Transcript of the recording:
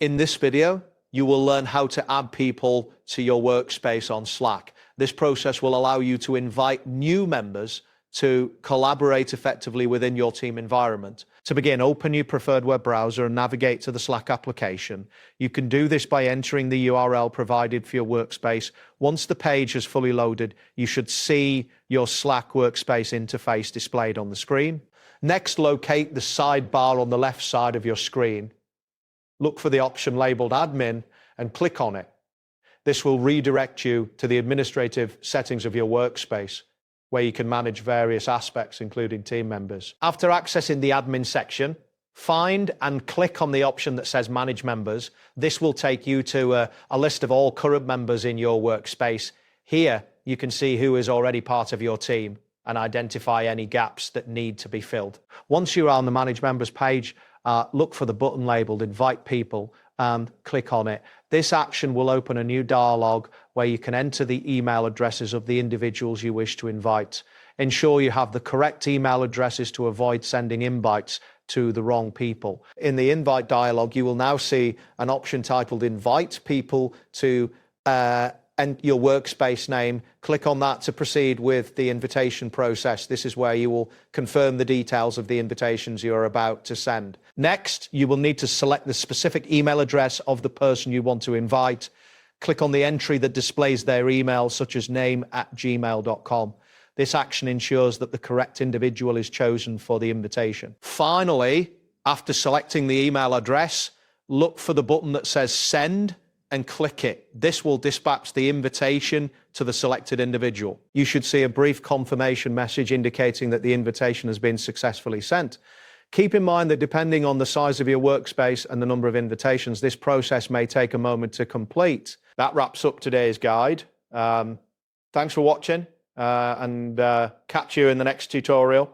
In this video, you will learn how to add people to your workspace on Slack. This process will allow you to invite new members to collaborate effectively within your team environment. To begin, open your preferred web browser and navigate to the Slack application. You can do this by entering the URL provided for your workspace. Once the page is fully loaded, you should see your Slack workspace interface displayed on the screen. Next, locate the sidebar on the left side of your screen. Look for the option labeled Admin and click on it. This will redirect you to the administrative settings of your workspace, where you can manage various aspects, including team members. After accessing the admin section, find and click on the option that says Manage Members. This will take you to a list of all current members in your workspace. Here, you can see who is already part of your team and identify any gaps that need to be filled. Once you're on the Manage Members page, look for the button labeled Invite People and click on it. This action will open a new dialog where you can enter the email addresses of the individuals you wish to invite. Ensure you have the correct email addresses to avoid sending invites to the wrong people. In the invite dialog, you will now see an option titled Invite People to and your workspace name. Click on that to proceed with the invitation process. This is where you will confirm the details of the invitations you're about to send. Next, you will need to select the specific email address of the person you want to invite. Click on the entry that displays their email, such as name@gmail.com. This action ensures that the correct individual is chosen for the invitation. Finally, after selecting the email address, look for the button that says Send and click it. This will dispatch the invitation to the selected individual. You should see a brief confirmation message indicating that the invitation has been successfully sent. Keep in mind that depending on the size of your workspace and the number of invitations, this process may take a moment to complete. That wraps up today's guide. Thanks for watching and catch you in the next tutorial.